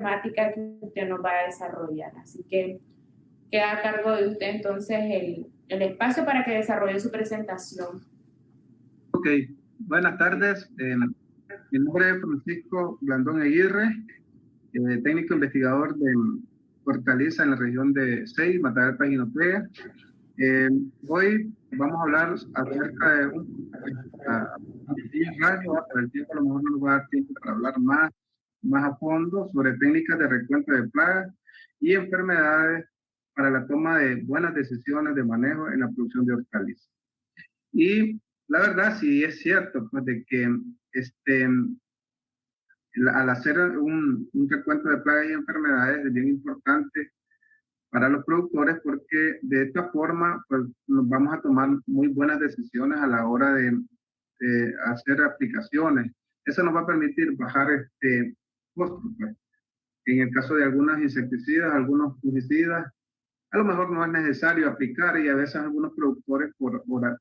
temática que usted nos va a desarrollar. Así que queda a cargo de usted entonces el espacio para que desarrolle su presentación. Ok, buenas tardes. Mi nombre es Francisco Blandón Aguirre, técnico investigador de Hortaliza en la región de Cei, Matagalpa y Jinotega. Hoy vamos a hablar acerca de para el tiempo a lo mejor no nos va a dar tiempo para hablar más a fondo sobre técnicas de recuento de plagas y enfermedades para la toma de buenas decisiones de manejo en la producción de hortalizas. Y la verdad sí es cierto, pues, de que al hacer un recuento de plagas y enfermedades es bien importante para los productores, porque de esta forma pues, nos vamos a tomar muy buenas decisiones a la hora de hacer aplicaciones. Eso nos va a permitir bajar costos. Pues. En el caso de algunos insecticidas, algunos fungicidas, a lo mejor no es necesario aplicar y a veces algunos productores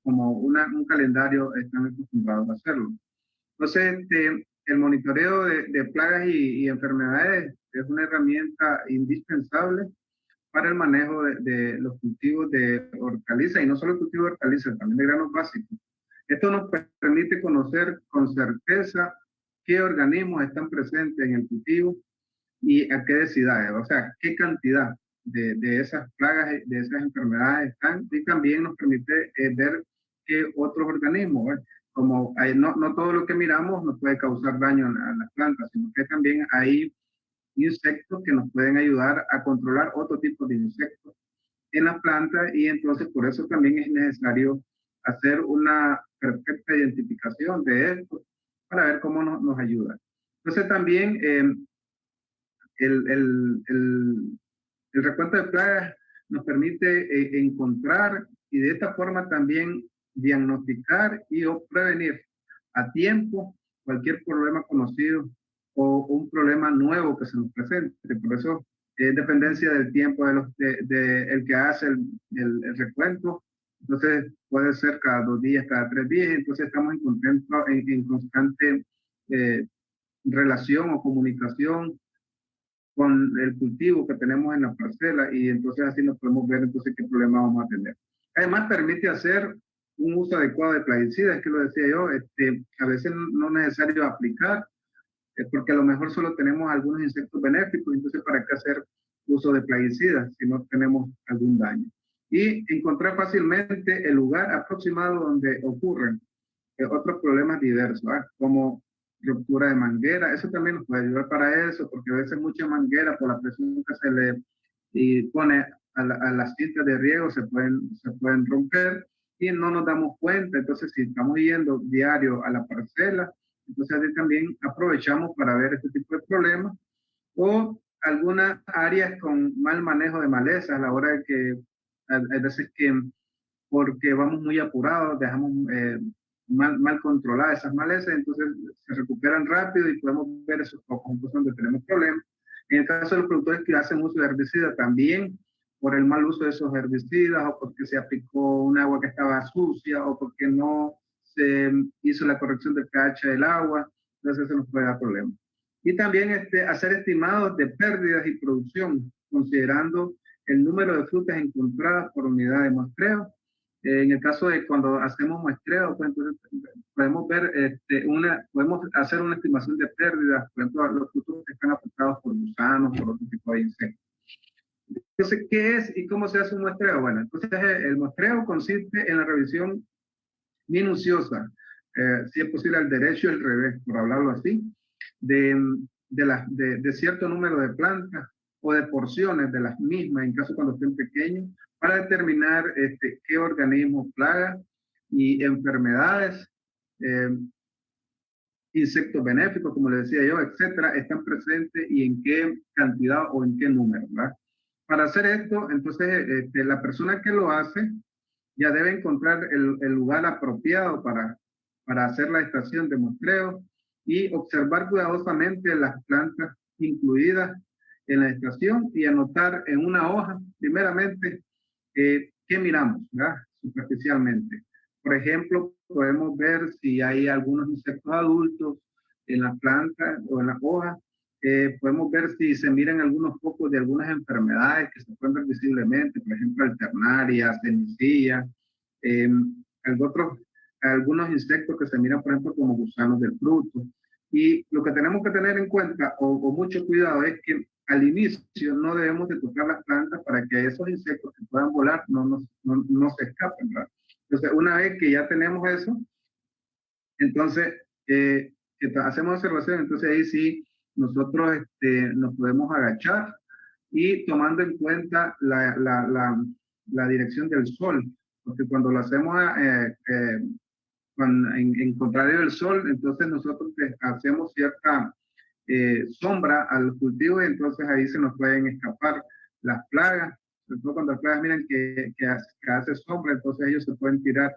como un calendario están acostumbrados a hacerlo. Entonces, el monitoreo de plagas y enfermedades es una herramienta indispensable para el manejo de los cultivos de hortalizas, y no solo el cultivo de hortalizas, también de granos básicos. Esto nos permite conocer con certeza qué organismos están presentes en el cultivo y a qué densidades, o sea, qué cantidad de esas plagas, de esas enfermedades están, y también nos permite ver qué otros organismos, como no todo lo que miramos nos puede causar daño a las plantas, sino que también hay insectos que nos pueden ayudar a controlar otro tipo de insectos en la planta, y entonces por eso también es necesario hacer una perfecta identificación de esto para ver cómo nos ayuda. Entonces también el recuento de plagas nos permite encontrar y de esta forma también diagnosticar y o prevenir a tiempo cualquier problema conocido o un problema nuevo que se nos presente. Por eso es dependencia del tiempo el que hace el recuento. Entonces puede ser cada 2 días, cada 3 días. Entonces estamos en constante relación o comunicación con el cultivo que tenemos en la parcela, y entonces así nos podemos ver entonces qué problema vamos a tener. Además permite hacer un uso adecuado de plaguicidas, que lo decía yo, a veces no es necesario aplicar, porque a lo mejor solo tenemos algunos insectos benéficos, entonces para qué hacer uso de plaguicidas si no tenemos algún daño. Y encontrar fácilmente el lugar aproximado donde ocurren otros problemas diversos, como ruptura de manguera. Eso también nos puede ayudar para eso, porque a veces mucha manguera por la presión que se le pone a las cintas de riego se pueden romper y no nos damos cuenta. Entonces, si estamos yendo diario a la parcela, entonces así también aprovechamos para ver este tipo de problemas, o algunas áreas con mal manejo de malezas a la hora de que hay veces que porque vamos muy apurados, dejamos mal controladas esas malezas, entonces se recuperan rápido y podemos ver esos puntos donde tenemos problemas. En el caso de los productores que hacen uso de herbicidas, también por el mal uso de esos herbicidas, o porque se aplicó un agua que estaba sucia, o porque no se hizo la corrección del pH del agua, entonces eso nos puede dar problemas. Y también hacer estimados de pérdidas y producción, considerando el número de frutas encontradas por unidad de muestreo. En el caso de cuando hacemos muestreo, pues entonces podemos ver, podemos hacer una estimación de pérdidas, por ejemplo, los frutos que están afectados por gusanos, por otro tipo de insectos. Entonces, ¿qué es y cómo se hace un muestreo? Bueno, entonces el muestreo consiste en la revisión minuciosa, si es posible al derecho y al revés, por hablarlo así, de cierto número de plantas o de porciones de las mismas, en caso cuando estén pequeños, para determinar qué organismos, plagas y enfermedades, insectos benéficos, como les decía yo, etcétera, están presentes y en qué cantidad o en qué número, ¿verdad? Para hacer esto, entonces, la persona que lo hace ya debe encontrar el lugar apropiado para hacer la estación de muestreo y observar cuidadosamente las plantas incluidas en la estación y anotar en una hoja, primeramente, qué miramos, ¿verdad? Superficialmente. Por ejemplo, podemos ver si hay algunos insectos adultos en las plantas o en las hojas, Podemos ver si se miran algunos focos de algunas enfermedades que se pueden ver visiblemente, por ejemplo, alternaria, cenicilla, eh, otros, algunos insectos que se miran, por ejemplo, como gusanos del fruto. Y lo que tenemos que tener en cuenta, o mucho cuidado, es que al inicio no debemos de tocar las plantas para que esos insectos que puedan volar no se escapen, ¿verdad? Entonces, una vez que ya tenemos eso, entonces, que hacemos observación, entonces ahí sí nosotros nos podemos agachar y tomando en cuenta la dirección del sol, porque cuando lo hacemos en contrario del sol, entonces nosotros hacemos cierta sombra al cultivo y entonces ahí se nos pueden escapar las plagas, sobre todo cuando las plagas miran que hace sombra, entonces ellos se pueden tirar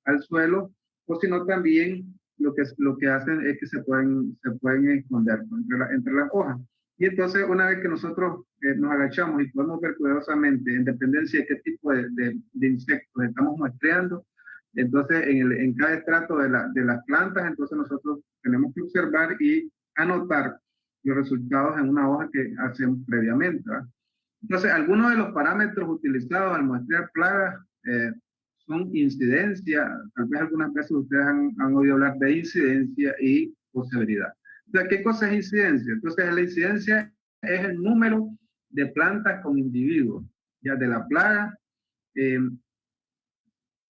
al suelo, o si no también lo que hacen es que se pueden esconder, ¿no?, entre las hojas. Y entonces una vez que nosotros nos agachamos y podemos ver cuidadosamente, en dependencia de qué tipo de insectos estamos muestreando, entonces en cada estrato de las plantas, entonces nosotros tenemos que observar y anotar los resultados en una hoja que hacemos previamente, ¿verdad? Entonces, algunos de los parámetros utilizados al muestrear plagas son incidencia. Tal vez algunas veces ustedes han oído hablar de incidencia o severidad. Entonces, ¿qué cosa es incidencia? Entonces, la incidencia es el número de plantas con individuos, ya de la plaga,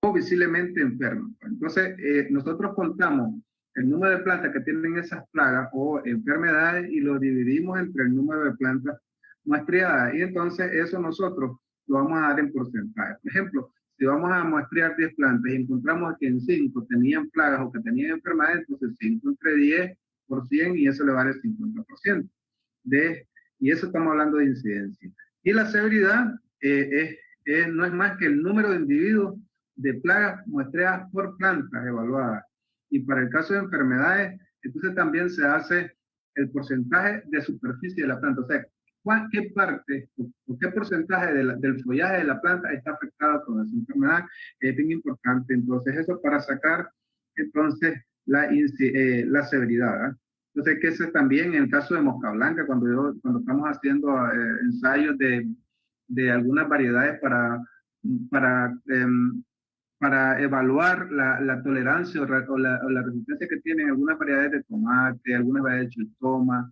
o visiblemente enfermos. Entonces, nosotros contamos el número de plantas que tienen esas plagas o enfermedades y lo dividimos entre el número de plantas muestreadas. Y entonces eso nosotros lo vamos a dar en porcentaje. Por ejemplo, si vamos a muestrear 10 plantas y encontramos que en 5 tenían plagas o que tenían enfermedades, entonces 5 entre 10 por 100 y eso le vale 50%. Y eso estamos hablando de incidencia. Y la severidad no es más que el número de individuos de plagas muestreadas por plantas evaluadas. Y para el caso de enfermedades, entonces también se hace el porcentaje de superficie de la planta. O sea, qué parte o qué porcentaje del follaje de la planta está afectada por esa enfermedad. Es bien importante. Entonces, eso para sacar entonces la severidad, ¿verdad? Entonces, que ese también en el caso de mosca blanca, cuando estamos haciendo ensayos de algunas variedades para para evaluar la tolerancia o la resistencia que tienen algunas variedades de tomate, algunas variedades de chiltoma,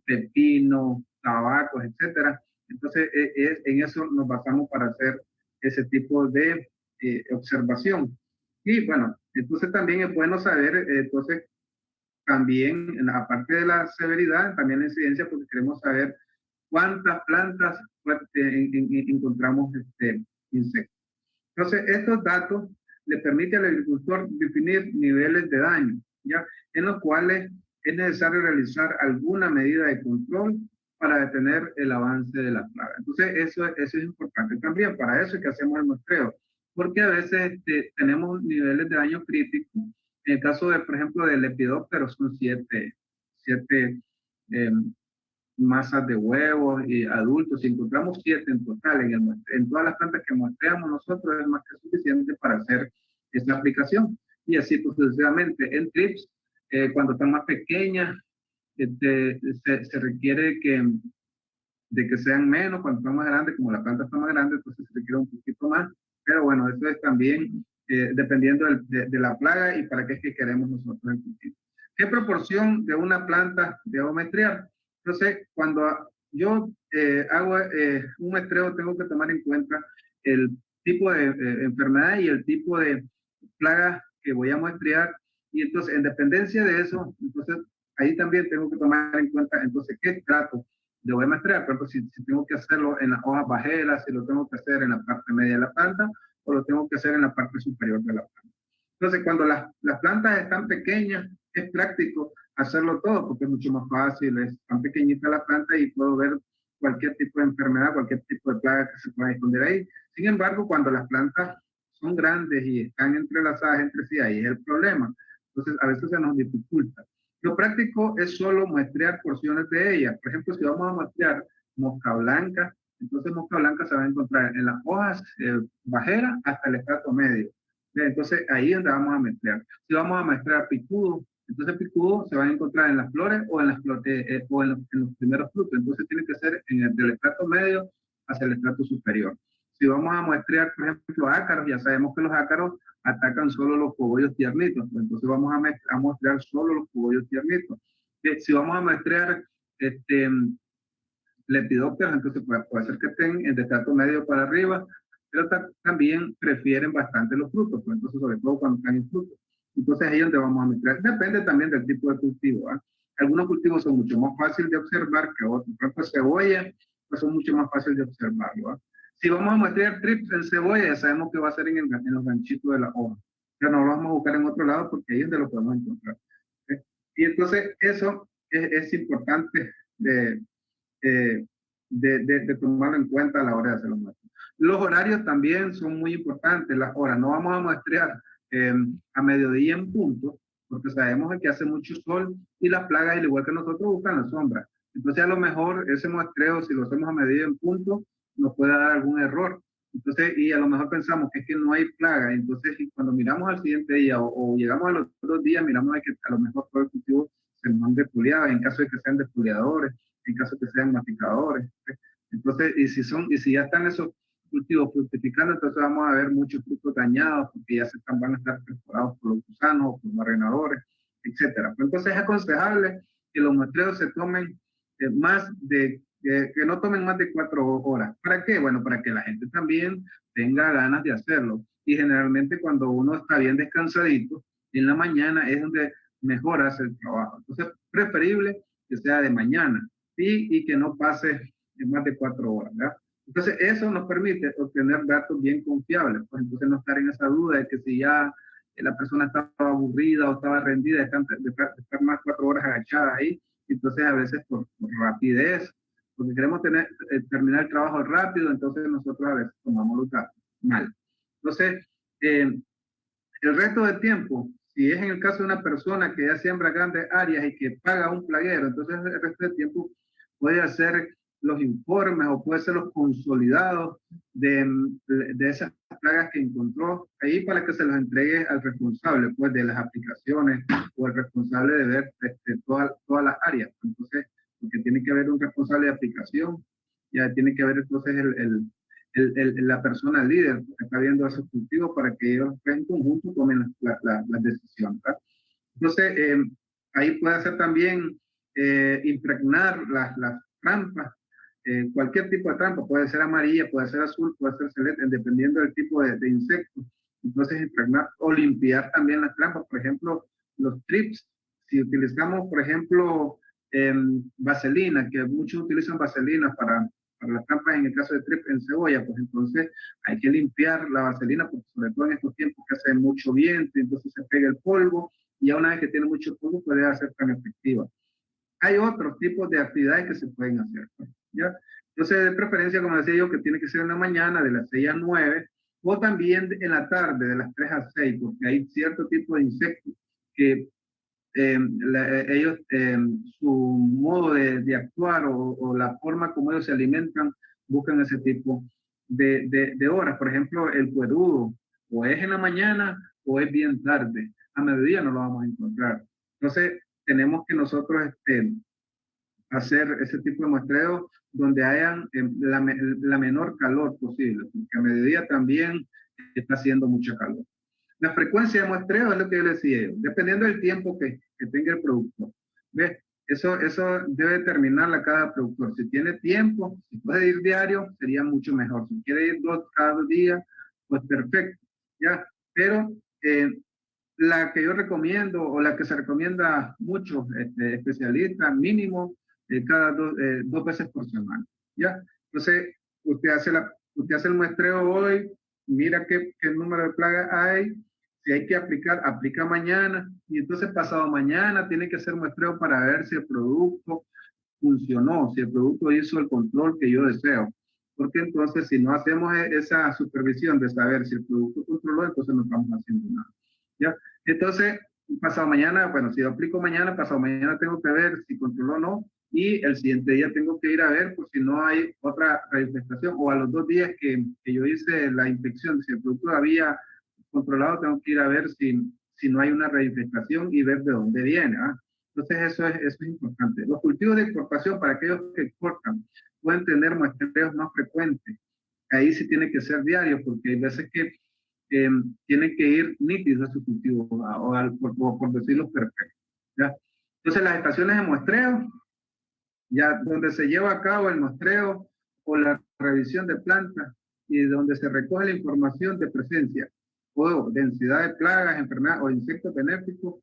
pepino, tabacos, etcétera. Entonces, en eso nos basamos para hacer ese tipo de observación. Y bueno, entonces también es bueno saber, entonces, también, aparte de la severidad, también la incidencia, porque queremos saber cuántas plantas encontramos insectos. Entonces, estos datos le permiten al agricultor definir niveles de daño, ¿ya?, en los cuales es necesario realizar alguna medida de control para detener el avance de la plaga. Entonces, eso es importante también. Para eso es que hacemos el muestreo, porque a veces tenemos niveles de daño críticos. En el caso de, por ejemplo, del lepidóptero, son siete eh, masas de huevos y adultos. Si encontramos 7 en total en todas las plantas que muestreamos nosotros, es más que suficiente para hacer esta aplicación. Y así sucesivamente. En trips, cuando están más pequeñas, se requiere de que sean menos. Cuando están más grandes, como la planta está más grande, entonces se requiere un poquito más. Pero bueno, eso es también dependiendo de la plaga y para qué es que queremos nosotros el cultivo. ¿Qué proporción de una planta debo muestrear? Entonces, cuando yo hago un muestreo, tengo que tomar en cuenta el tipo de enfermedad y el tipo de plaga que voy a muestrear. Y entonces, en dependencia de eso, entonces ahí también tengo que tomar en cuenta, entonces, qué estrato le voy a muestrear. Por ejemplo, si tengo que hacerlo en las hojas bajeras, si lo tengo que hacer en la parte media de la planta, o lo tengo que hacer en la parte superior de la planta. Entonces, cuando las plantas están pequeñas, es práctico hacerlo todo, porque es mucho más fácil, es tan pequeñita la planta y puedo ver cualquier tipo de enfermedad, cualquier tipo de plaga que se pueda esconder ahí. Sin embargo, cuando las plantas son grandes y están entrelazadas entre sí, ahí es el problema. Entonces, a veces se nos dificulta. Lo práctico es solo muestrear porciones de ellas. Por ejemplo, si vamos a muestrear mosca blanca, entonces mosca blanca se va a encontrar en las hojas bajeras hasta el estrato medio. Entonces, ahí es donde vamos a muestrear. Si vamos a muestrear picudo, Entonces picudo se van a encontrar en las flores o en los primeros frutos. Entonces tiene que ser del estrato medio hacia el estrato superior. Si vamos a muestrear, por ejemplo, ácaros, ya sabemos que los ácaros atacan solo los cogollos tiernitos. Entonces vamos a muestrear solo los cogollos tiernitos. Si vamos a muestrear lepidópteros, entonces puede ser que estén en estrato medio para arriba, pero también prefieren bastante los frutos, pues, entonces sobre todo cuando están en frutos. Entonces ahí es donde vamos a mezclar. Depende también del tipo de cultivo. ¿Eh? Algunos cultivos son mucho más fáciles de observar que otros. Por ejemplo, cebolla, pues son mucho más fáciles de observar. ¿Eh? Si vamos a muestrear trips en cebolla, ya sabemos que va a ser en los ganchitos de la hoja. Pero no lo vamos a buscar en otro lado porque ahí es donde lo podemos encontrar. ¿Eh? Y entonces eso es importante de tomarlo en cuenta a la hora de hacer los muestreos. Los horarios también son muy importantes, las horas. No vamos a muestrear a mediodía en punto, porque sabemos que hace mucho sol y las plagas, al igual que nosotros, buscan la sombra. Entonces, a lo mejor ese muestreo, si lo hacemos a mediodía en punto, nos puede dar algún error. Entonces, y a lo mejor pensamos que es que no hay plaga. Entonces, cuando miramos al siguiente día o llegamos a los otros días, miramos que a lo mejor todo el cultivo se nos han defoliado, en caso de que sean defoliadores, en caso de que sean masticadores. Entonces, y si ya están esos cultivos fructificando, entonces vamos a ver muchos frutos dañados porque ya van a estar perforados por los gusanos o por barrenadores, etcétera. Entonces es aconsejable que los muestreos se tomen que no tomen más de 4 horas. ¿Para qué? Bueno, para que la gente también tenga ganas de hacerlo. Y generalmente cuando uno está bien descansadito, en la mañana es donde mejor hace el trabajo. Entonces, preferible que sea de mañana y que no pase más de 4 horas, ¿verdad? Entonces, eso nos permite obtener datos bien confiables, pues entonces no estar en esa duda de que si ya la persona estaba aburrida o estaba rendida de estar más 4 horas agachada ahí, entonces a veces por rapidez, porque queremos terminar el trabajo rápido, entonces nosotros a veces tomamos los datos mal. Entonces, el resto del tiempo, si es en el caso de una persona que ya siembra grandes áreas y que paga un plaguero, entonces el resto del tiempo puede hacer los informes o puede ser los consolidados de esas plagas que encontró ahí para que se los entregue al responsable pues, de las aplicaciones o el responsable de ver todas las áreas. Entonces, porque tiene que haber un responsable de aplicación, ya tiene que haber entonces la persona líder que está viendo esos cultivos para que ellos en conjunto tomen las decisiones. ¿Verdad? Entonces, ahí puede ser también impregnar las trampas, cualquier tipo de trampa, puede ser amarilla, puede ser azul, puede ser celeste, dependiendo del tipo de insecto. Entonces, impregnar o limpiar también las trampas, por ejemplo, los trips. Si utilizamos, por ejemplo, vaselina, que muchos utilizan vaselina para las trampas en el caso de trip en cebolla, pues entonces hay que limpiar la vaselina, porque sobre todo en estos tiempos que hace mucho viento, entonces se pega el polvo, y ya una vez que tiene mucho polvo puede ser tan efectiva. Hay otros tipos de actividades que se pueden hacer, pues, ¿ya? Entonces, de preferencia, como decía yo, que tiene que ser en la mañana, de las 6 a 9, o también en la tarde, de las 3 a 6, porque hay cierto tipo de insectos que ellos, su modo de actuar o la forma como ellos se alimentan, buscan ese tipo de horas. Por ejemplo, el cuerudo, o es en la mañana o es bien tarde. A mediodía no lo vamos a encontrar. Entonces, tenemos que nosotros hacer ese tipo de muestreo donde hayan la menor calor posible, porque a mediodía también está haciendo mucha calor. La frecuencia de muestreo es lo que yo le decía, dependiendo del tiempo que tenga el productor. ¿Ves? Eso debe determinarla cada productor. Si tiene tiempo, si puede ir diario, sería mucho mejor. Si quiere ir cada 2 días, pues perfecto. ¿Ya? Pero la que yo recomiendo o la que se recomienda mucho especialistas, mínimo cada 2 veces por semana. ¿Ya? Entonces, usted hace el muestreo hoy, mira qué número de plagas hay. Si hay que aplicar, aplica mañana y entonces pasado mañana tiene que hacer muestreo para ver si el producto funcionó, si el producto hizo el control que yo deseo. Porque entonces si no hacemos esa supervisión de saber si el producto controló, entonces no estamos haciendo nada. ¿Ya? Entonces, pasado mañana, bueno, si yo aplico mañana, pasado mañana tengo que ver si controló o no y el siguiente día tengo que ir a ver por si no hay otra reinfestación o a los 2 días que yo hice la inspección, si el producto había controlado, tengo que ir a ver si si no hay una registración y ver de dónde viene. Entonces eso es importante. Los cultivos de exportación, para aquellos que exportan, pueden tener muestreos más frecuentes. Ahí sí tiene que ser diario, porque hay veces que tienen que ir nítidos a su cultivo, por decirlo perfecto. ¿Ya? Entonces las estaciones de muestreo, ya donde se lleva a cabo el muestreo o la revisión de plantas y donde se recoge la información de presencia o densidad de plagas, enfermedades o insectos benéficos,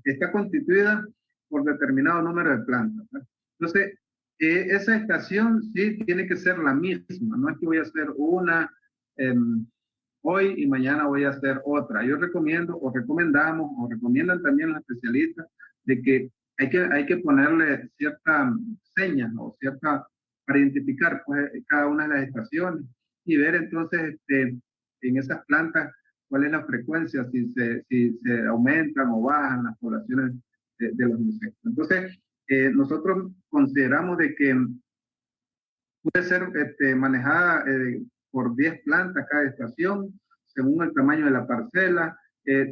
está constituida por determinado número de plantas. ¿no? Entonces, esa estación sí tiene que ser la misma, no es que voy a hacer una hoy y mañana voy a hacer otra. Yo recomiendo o recomendamos o recomiendan también los especialistas de que hay que ponerle cierta señas o cierta para identificar pues, cada una de las estaciones y ver entonces en esas plantas cuál es la frecuencia, si se aumentan o bajan las poblaciones de los insectos. Entonces, nosotros consideramos de que puede ser manejada por 10 plantas cada estación, según el tamaño de la parcela.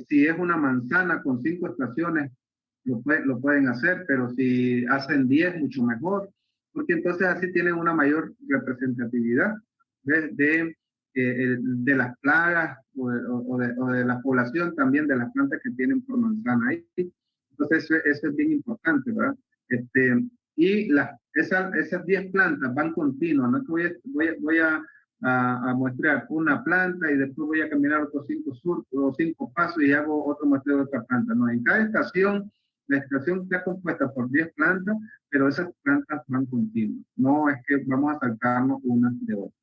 Si es una manzana con 5 estaciones, lo pueden hacer, pero si hacen 10, mucho mejor, porque entonces así tienen una mayor representatividad de las plagas o de la población también de las plantas que tienen por manzana ahí. Entonces eso es bien importante, ¿verdad? Y esas 10 plantas van continuas, no es que voy a muestrear una planta y después voy a caminar otros 5 pasos y hago otro muestreo de otra planta. No, en cada estación, la estación está compuesta por 10 plantas, pero esas plantas van continuas. No es que vamos a saltarnos unas de otras.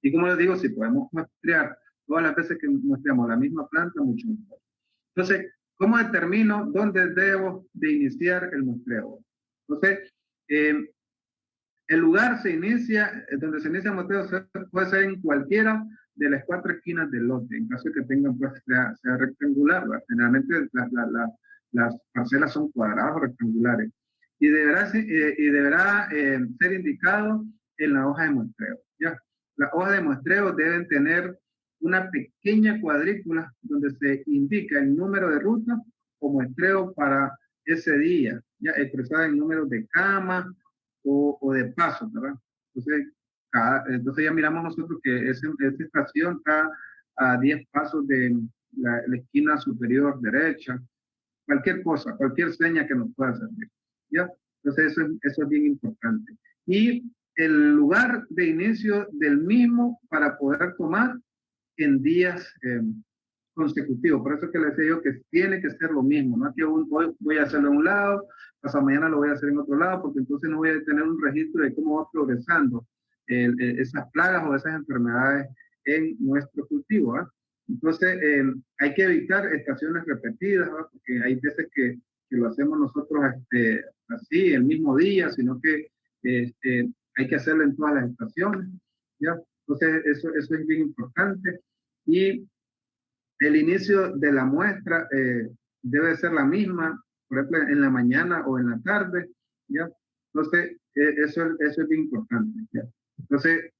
Y como les digo, si podemos muestrear todas las veces que muestreamos la misma planta, mucho mejor. Entonces, ¿cómo determino dónde debo de iniciar el muestreo? Entonces, el lugar donde se inicia el muestreo puede ser en cualquiera de las 4 esquinas del lote, en caso de que tengan, pues, sea rectangular. ¿verdad? Generalmente las parcelas son cuadradas o rectangulares. Y deberá ser indicado en la hoja de muestreo. ¿ya? Las hojas de muestreo deben tener una pequeña cuadrícula donde se indica el número de ruta o muestreo para ese día, ya expresada en números de cama o de pasos, ¿verdad? Entonces ya miramos nosotros que esa estación está a 10 pasos de la esquina superior derecha, cualquier cosa, cualquier seña que nos pueda servir, ¿ya? Entonces eso es bien importante. Y el lugar de inicio del mismo para poder tomar en días consecutivos. Por eso que les decía yo que tiene que ser lo mismo. No es que hoy voy a hacerlo en un lado, pasado mañana lo voy a hacer en otro lado, porque entonces no voy a tener un registro de cómo va progresando esas plagas o esas enfermedades en nuestro cultivo. ¿eh? Entonces hay que evitar estaciones repetidas, ¿no? Porque hay veces que lo hacemos nosotros así el mismo día, sino que hay que hacerlo en todas las estaciones. ¿ya? Entonces eso es bien importante. Y el inicio de la muestra debe ser la misma, por ejemplo, en la mañana o en la tarde, ¿ya? Entonces, eso es bien importante, ¿ya? Entonces,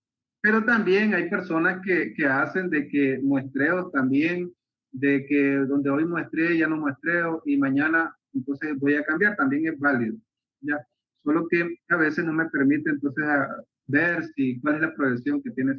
pero también hay personas que hacen de que muestreos también, de que donde hoy muestré ya no muestreo y mañana entonces voy a cambiar, también es válido, ¿ya? Solo que a veces no me permite entonces ver cuál es la progresión que tiene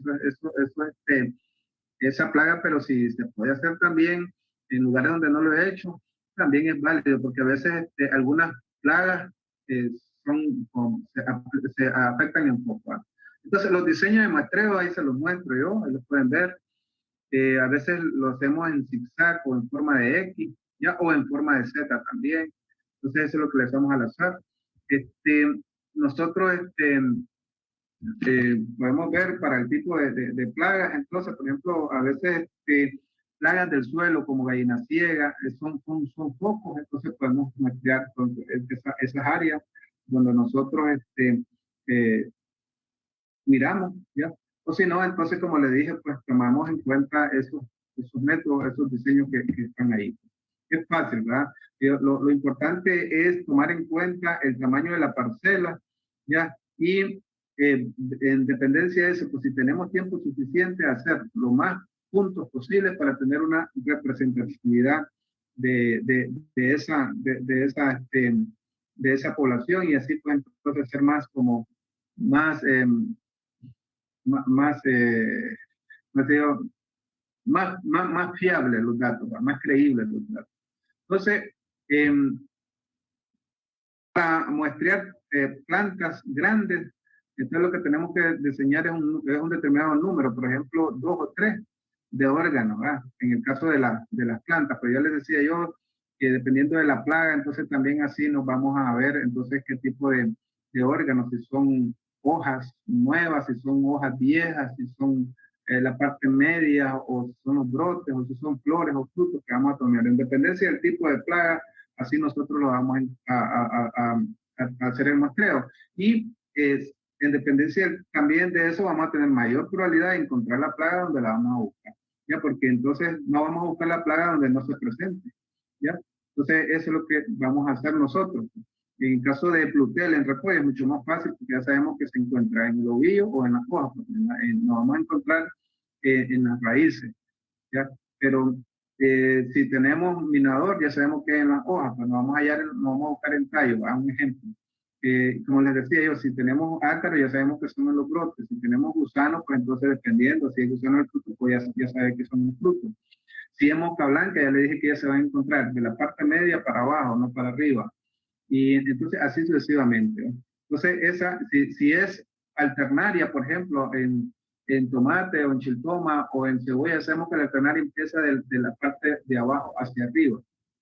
esa plaga, pero si se puede hacer también en lugares donde no lo he hecho, también es válido, porque a veces algunas plagas se afectan en poco. ¿eh? Entonces, los diseños de muestreo, ahí se los muestro yo, ahí los pueden ver. A veces lo hacemos en zigzag o en forma de X, ¿ya? O en forma de Z también. Entonces, eso es lo que le hacemos al azar. Nosotros, podemos ver para el tipo de plagas, entonces, por ejemplo, a veces plagas del suelo como gallina ciega, son pocos, entonces podemos muestrear esas áreas donde nosotros miramos, ¿ya? O si no, entonces, como le dije, pues tomamos en cuenta esos métodos, esos diseños que están ahí. Es fácil, ¿verdad? Lo importante es tomar en cuenta el tamaño de la parcela, ¿ya? Y en dependencia de eso, pues si tenemos tiempo suficiente, hacer lo más puntos posibles para tener una representatividad de esa población y así pueden entonces ser más como más, más, no te digo, más fiables los datos, más creíbles los datos. Entonces, para muestrear plantas grandes, entonces lo que tenemos que diseñar es un determinado número, por ejemplo, 2 o 3 de órganos, ¿verdad? En el caso de las plantas, pero ya les decía yo que dependiendo de la plaga, entonces también así nos vamos a ver entonces qué tipo de órganos, si son hojas nuevas, si son hojas viejas, si son la parte media, o si son los brotes, o si son flores o frutos que vamos a tomar. En dependencia del tipo de plaga, así nosotros lo vamos a hacer el muestreo. Y en dependencia también de eso vamos a tener mayor probabilidad de encontrar la plaga donde la vamos a buscar, ¿ya? Porque entonces no vamos a buscar la plaga donde no se presente, ¿ya? Entonces eso es lo que vamos a hacer nosotros. En caso de Plutel en repollo es mucho más fácil porque ya sabemos que se encuentra en el ovillo o en las hojas, porque no vamos a encontrar en las raíces, ¿ya? Pero si tenemos minador, ya sabemos que en las hojas, pues no vamos a buscar en tallo, a un ejemplo. Como les decía yo, si tenemos ácaro, ya sabemos que son en los brotes. Si tenemos gusanos, pues entonces dependiendo, si hay gusano del fruto, pues ya sabe que son los frutos. Si es mosca blanca, ya le dije que ya se va a encontrar de la parte media para abajo, no para arriba. Y entonces así sucesivamente, ¿no? Entonces, si es alternaria, por ejemplo, en tomate o en chiltoma o en cebolla, sabemos que la alternaria empieza de la parte de abajo hacia arriba.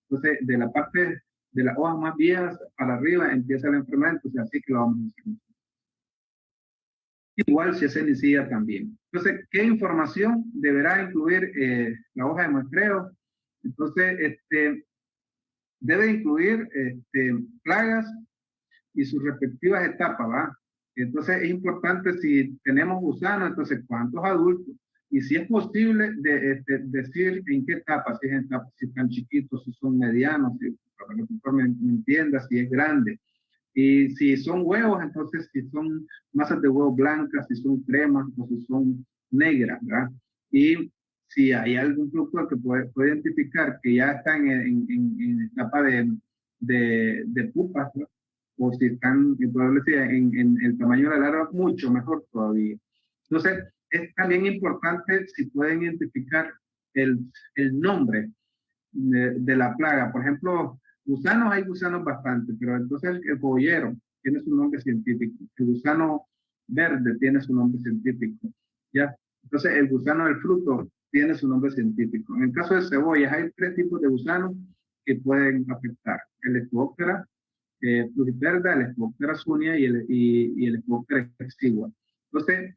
Entonces, de la parte de las hojas más viejas para arriba empieza la enfermedad, entonces así que lo vamos a hacer. Igual si es semilla también. Entonces, ¿qué información deberá incluir la hoja de muestreo? Entonces, debe incluir plagas y sus respectivas etapas, ¿va? Entonces es importante si tenemos gusanos, entonces cuántos adultos, y si es posible decir en qué etapa, si están chiquitos, si son medianos, para que tú me entiendas, si es grande. Y si son huevos, entonces si son masas de huevos blancas, si son cremas o si son negras, ¿verdad? Y si hay algún productor que puede identificar que ya están en etapa de pupas, ¿no? O si están en el tamaño de la larva, mucho mejor todavía. Entonces, es también importante si pueden identificar el, el nombre de la plaga. Por ejemplo, gusanos, hay gusanos bastante, pero entonces el cogollero tiene su nombre científico, el gusano verde tiene su nombre científico, ¿ya? Entonces el gusano del fruto tiene su nombre científico. En el caso de cebollas, hay 3 tipos de gusanos que pueden afectar: el Lepidoptera pluriperda, el Lepidoptera sunia y el Lepidoptera exigua. Entonces,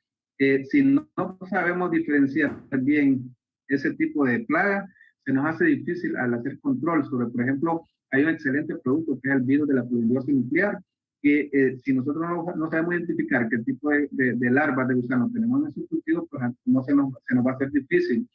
si no sabemos diferenciar bien ese tipo de plaga, se nos hace difícil al hacer control sobre, por ejemplo, hay un excelente producto que es el virus de la poliomielitis nuclear, que si nosotros no sabemos identificar qué tipo de larvas de gusano tenemos en nuestros cultivos, pues no se nos va a hacer difícil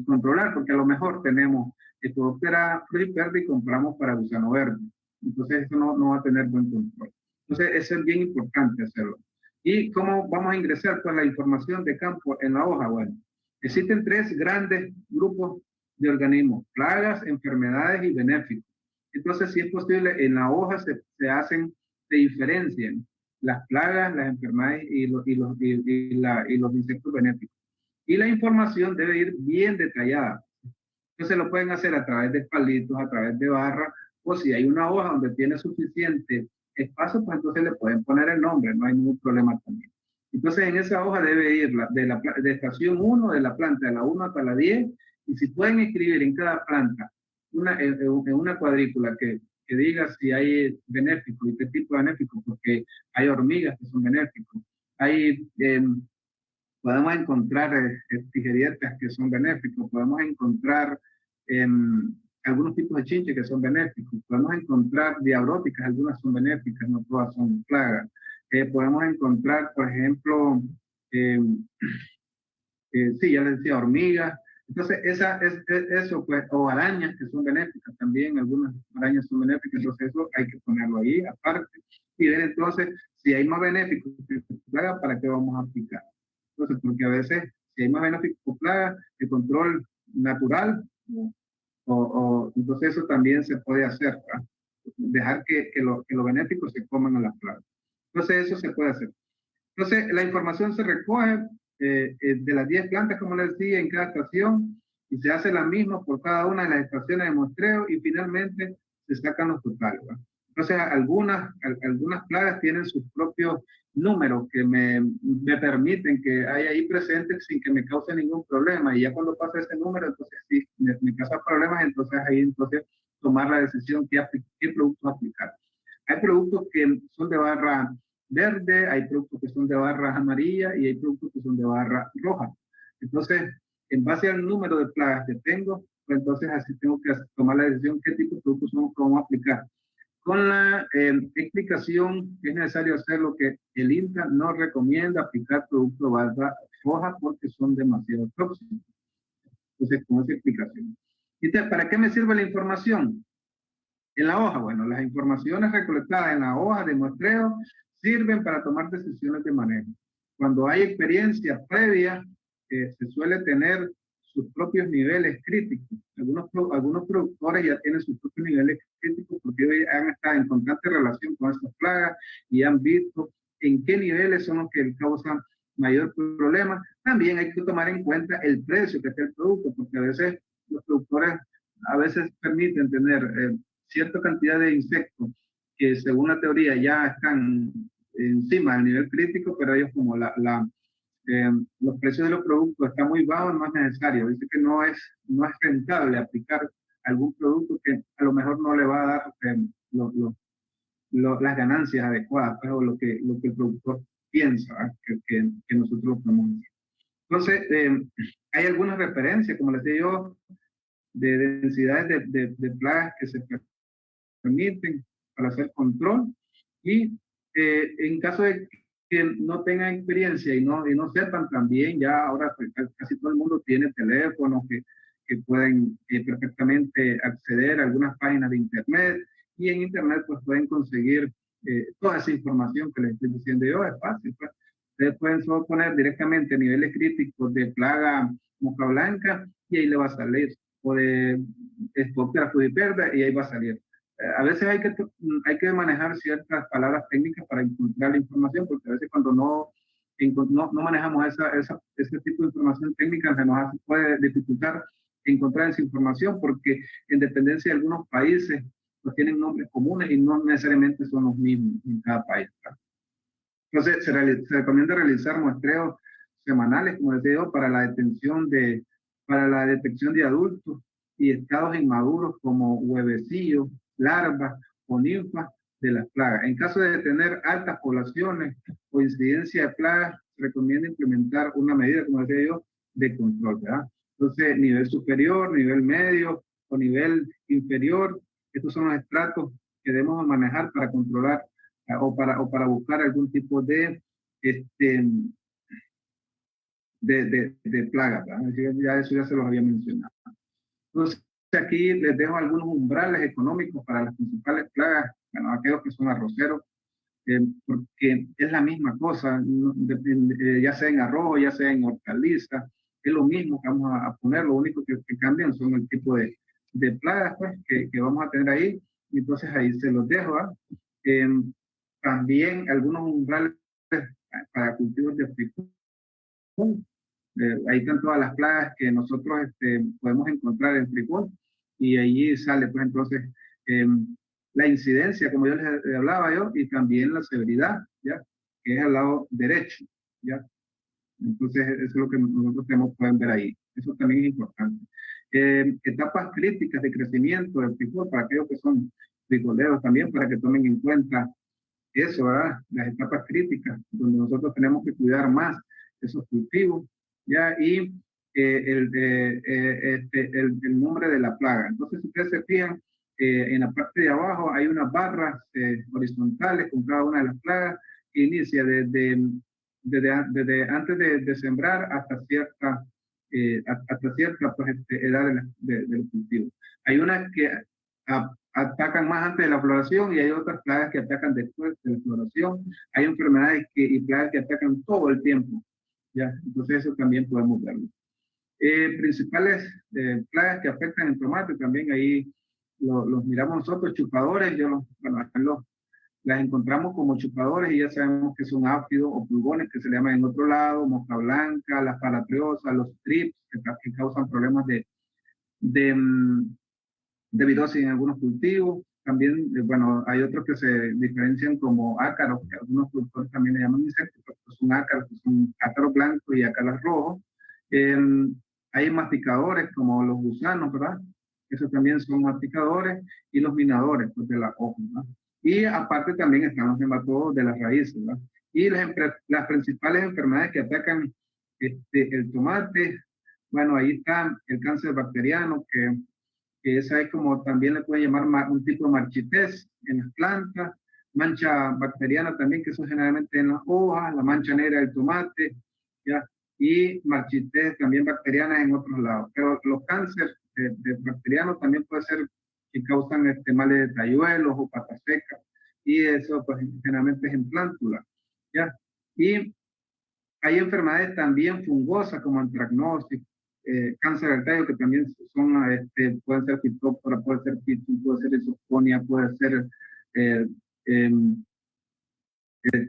controlar, porque a lo mejor tenemos Lepidoptera pluriperda y compramos para gusano verde. Entonces eso no va a tener buen control. Entonces eso es bien importante hacerlo. ¿Y cómo vamos a ingresar toda la información de campo en la hoja? Bueno, existen 3 grandes grupos de organismos: plagas, enfermedades y benéficos. Entonces, si es posible, en la hoja se diferencian las plagas, las enfermedades y los insectos benéficos. Y la información debe ir bien detallada. Entonces lo pueden hacer a través de palitos, a través de barras, o si hay una hoja donde tiene suficiente espacio, pues entonces le pueden poner el nombre, no hay ningún problema también. Entonces en esa hoja debe ir de estación 1 de la planta, de la 1 hasta la 10, y si pueden escribir en cada planta en una cuadrícula que diga si hay benéficos y qué tipo de benéficos, porque hay hormigas que son benéficos, hay podemos encontrar tijerietas que son benéficos, podemos encontrar algunos tipos de chinches que son benéficos, podemos encontrar diabróticas, algunas son benéficas, no todas son plagas. Podemos encontrar, por ejemplo, sí, ya les decía, hormigas. Entonces, eso, pues, o arañas que son benéficas también, algunas arañas son benéficas, entonces eso hay que ponerlo ahí aparte y ver entonces si hay más benéficos que plagas, para qué vamos a aplicar. Entonces, porque a veces Si hay más beneficio por plaga, el control natural, entonces eso también se puede hacer, ¿verdad? Dejar que los benéficos se coman a las plagas. Entonces eso se puede hacer. Entonces la información se recoge de las 10 plantas, como les decía, en cada estación, y se hace la misma por cada una de las estaciones de muestreo, y finalmente se sacan los totales, ¿verdad? Entonces algunas plagas tienen sus propios números que me permiten que haya ahí presentes sin que me cause ningún problema, y ya cuando pasa ese número, entonces sí, me causa problemas, entonces ahí entonces tomar la decisión qué productos aplicar. Hay productos que son de barra verde, hay productos que son de barra amarilla y hay productos que son de barra roja. Entonces, en base al número de plagas que tengo, pues entonces así tengo que tomar la decisión qué tipo de productos vamos a aplicar. Con la explicación que es necesario hacer lo que el INTA no recomienda aplicar productos de barra roja porque son demasiado tóxicos. Entonces, con esa explicación. Entonces, ¿para qué me sirve la información? En la hoja, bueno, las informaciones recolectadas en la hoja de muestreo sirven para tomar decisiones de manejo. Cuando hay experiencia previa, se suele tener sus propios niveles críticos. Algunos productores ya tienen sus propios niveles críticos porque hoy han estado en constante relación con estas plagas y han visto en qué niveles son los que causan mayor problema. También hay que tomar en cuenta el precio que está el producto, porque a veces los productores a veces permiten tener cierta cantidad de insectos que según la teoría ya están encima del nivel crítico, pero ellos como los precios de los productos están muy bajos, no es necesario. Dice que no es rentable aplicar algún producto que a lo mejor no le va a dar las ganancias adecuadas, pues, o lo que el productor piensa que nosotros podemos hacer. Entonces, hay algunas referencias, como les decía yo, de densidades de plagas que se permiten para hacer control y en caso de que no tengan experiencia y no sepan también, ya ahora pues, casi todo el mundo tiene teléfonos que pueden perfectamente acceder a algunas páginas de internet y en internet pues pueden conseguir toda esa información que les estoy diciendo yo, es fácil. Pues. Ustedes pueden solo poner directamente niveles críticos de plaga mosca blanca y ahí le va a salir, o de Sphaerothera frugiperda y ahí va a salir. A veces hay que manejar ciertas palabras técnicas para encontrar la información, porque a veces cuando no manejamos ese tipo de información técnica, se nos puede dificultar encontrar esa información, porque en dependencia de algunos países, pues tienen nombres comunes y no necesariamente son los mismos en cada país. ¿Verdad? Entonces, se recomienda realizar muestreos semanales, como les digo, para la detección de adultos y estados inmaduros como huevecillos, larvas o ninfas de las plagas. En caso de tener altas poblaciones o incidencia de plagas, se recomienda implementar una medida, como decía yo, de control, ¿verdad? Entonces, nivel superior, nivel medio o nivel inferior, estos son los estratos que debemos manejar para controlar o para buscar algún tipo de plaga, ¿verdad? Ya eso ya se los había mencionado. Entonces, aquí les dejo algunos umbrales económicos para las principales plagas, bueno, aquellos que son arroceros, porque es la misma cosa, ya sea en arroz, ya sea en hortaliza, es lo mismo que vamos a poner, lo único que cambian son el tipo de plagas pues, que vamos a tener ahí, y entonces ahí se los dejo. También algunos umbrales para cultivos de frijol. Ahí están todas las plagas que nosotros podemos encontrar en frijol y allí sale pues entonces la incidencia, como yo les hablaba yo, y también la severidad, ¿ya? Que es al lado derecho, ¿ya? Entonces eso es lo que nosotros pueden ver ahí. Eso también es importante. Etapas críticas de crecimiento del frijol para aquellos que son frijoleros también, para que tomen en cuenta eso, ¿verdad? Las etapas críticas, donde nosotros tenemos que cuidar más esos cultivos, ¿ya? Y el nombre de la plaga. Entonces, si ustedes se fijan, en la parte de abajo hay unas barras horizontales con cada una de las plagas que inicia desde antes de sembrar hasta cierta pues, edad del cultivo. Hay unas que atacan más antes de la floración y hay otras plagas que atacan después de la floración. Hay enfermedades y plagas que atacan todo el tiempo. ¿ya? Entonces eso también podemos verlo. Principales plagas que afectan el tomate, también ahí los miramos nosotros, chupadores, las encontramos como chupadores y ya sabemos que son áfidos o pulgones que se le llaman en otro lado, mosca blanca, las palatriosas, los trips que causan problemas de, de virosis en algunos cultivos. También, bueno, hay otros que se diferencian como ácaros, que algunos productores también le llaman insectos, pero son ácaros, que son ácaros blancos y ácaros rojos. Hay masticadores como los gusanos, ¿verdad? Esos también son masticadores y los minadores pues, de la hoja, ¿verdad? Y aparte también están los nematodos de las raíces, ¿verdad? Y las principales enfermedades que atacan el tomate, bueno, ahí está el cáncer bacteriano, que esa es como también le puede llamar un tipo de marchitez en las plantas, mancha bacteriana también, que eso generalmente en las hojas, la mancha negra del tomate, ¿ya? Y marchitez también bacteriana en otros lados. Pero los cánceres de bacterianos también puede ser que causan males de tayuelos o patas secas, y eso pues generalmente es en plántula, ¿ya? Y hay enfermedades también fungosas como antracnosis, cáncer del tallo, que también son, pueden ser fitópora, puede ser pitum, puede ser isofonia, puede ser eh, eh,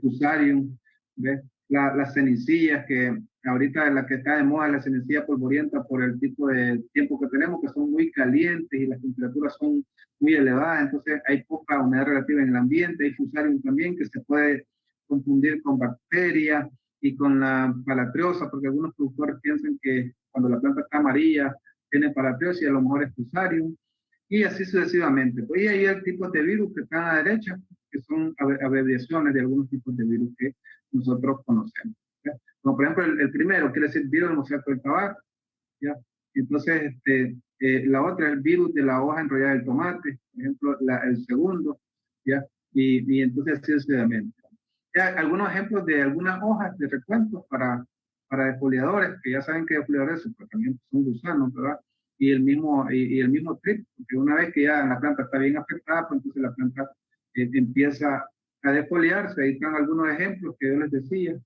fusarium, ¿ves? Las cenicillas, que ahorita la que está de moda es la cenicilla polvorienta por el tipo de tiempo que tenemos, que son muy calientes y las temperaturas son muy elevadas, entonces hay poca humedad relativa en el ambiente. Hay fusarium también, que se puede confundir con bacterias y con la palatriosa, porque algunos productores piensan que cuando la planta está amarilla tiene palatriosa y a lo mejor es fusarium, y así sucesivamente. Pues, y hay tipos de virus que están a la derecha, que son abreviaciones de algunos tipos de virus que nosotros conocemos, ¿ya? Como por ejemplo el primero quiere decir virus del mosaico del tabaco, ¿ya? Entonces la otra es el virus de la hoja enrollada del tomate, por ejemplo el segundo, ¿ya? Y entonces así sucesivamente. Algunos ejemplos de algunas hojas de recuentos para defoliadores, que ya saben que defoliadores también son gusanos, ¿verdad? Y el mismo trip, porque una vez que ya la planta está bien afectada, pues entonces la planta empieza a defoliarse. Ahí están algunos ejemplos que yo les decía,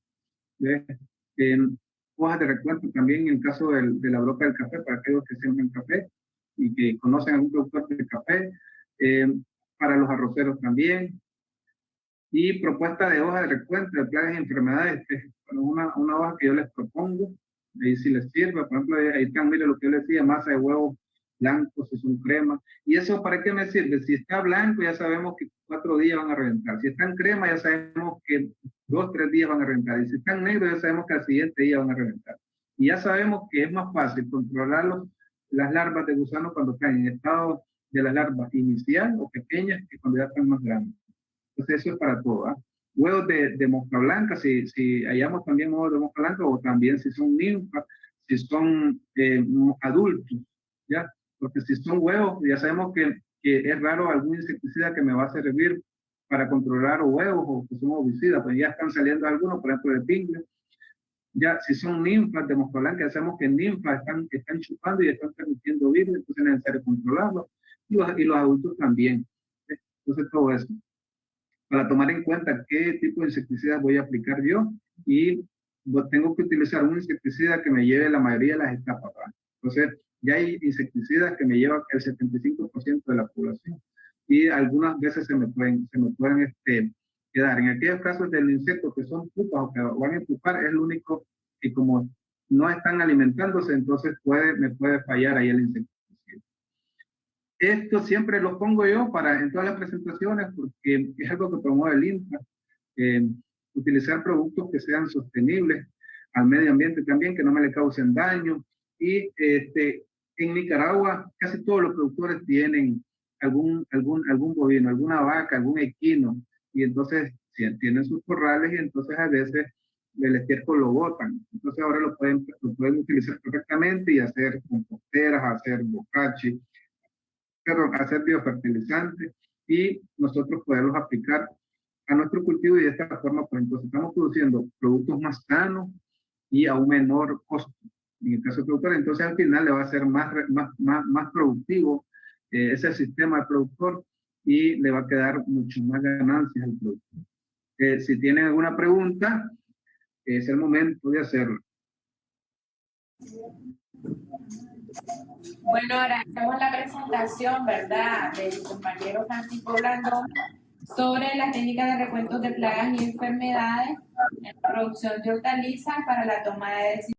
¿ves? En hojas de recuento también en el caso de la broca del café, para aquellos que siembran café y que conocen a algún productor de café, eh, para los arroceros también. Y propuesta de hoja de recuento de plagas y enfermedades, una hoja que yo les propongo, ahí si les sirve, por ejemplo, ahí están, mire lo que yo les decía, masa de huevos blancos, si son crema. ¿Y eso para qué me sirve? Si está blanco, ya sabemos que 4 días van a reventar. Si está en crema, ya sabemos que 2, 3 días van a reventar. Y si están negros, ya sabemos que al siguiente día van a reventar. Y ya sabemos que es más fácil controlar las larvas de gusano cuando están en estado de la larva inicial o pequeñas que cuando ya están más grandes. Entonces eso es para todo, ¿eh? Huevos de mosca blanca, si hallamos también huevos de mosca blanca, o también si son ninfas, si son adultos, ¿ya? Porque si son huevos, ya sabemos que es raro algún insecticida que me va a servir para controlar huevos o que son ovicidas, pues ya están saliendo algunos, por ejemplo, de pingle. Ya, si son ninfas de mosca blanca, ya sabemos que ninfas están chupando y están transmitiendo virus, entonces es necesario controlarlos, y los adultos también. Entonces todo eso para tomar en cuenta qué tipo de insecticida voy a aplicar yo, y tengo que utilizar un insecticida que me lleve la mayoría de las etapas, ¿verdad? Entonces, ya hay insecticidas que me llevan el 75% de la población, y algunas veces se me pueden quedar. En aquellos casos del insecto que son pupas o que van a pupar, es lo único que como no están alimentándose, entonces me puede fallar ahí el insecto. Esto siempre lo pongo yo en todas las presentaciones porque es algo que promueve el INTA. Utilizar productos que sean sostenibles al medio ambiente también, que no me le causen daño. Y en Nicaragua casi todos los productores tienen algún bovino, alguna vaca, algún equino, y entonces tienen sus corrales y entonces a veces el estiércol lo botan. Entonces ahora lo pueden utilizar perfectamente y hacer composteras, hacer bocachi, hacer biofertilizantes, y nosotros poderlos aplicar a nuestro cultivo, y de esta forma pues entonces estamos produciendo productos más sanos y a un menor costo en el caso del productor. Entonces al final le va a ser más productivo ese sistema de productor, y le va a quedar mucho más ganancias al productor. Si tienen alguna pregunta, es el momento de hacerlo. Bueno, agradecemos la presentación, ¿verdad?, del compañero Francisco Blandón sobre las técnicas de recuentos de plagas y enfermedades en la producción de hortalizas para la toma de decisiones.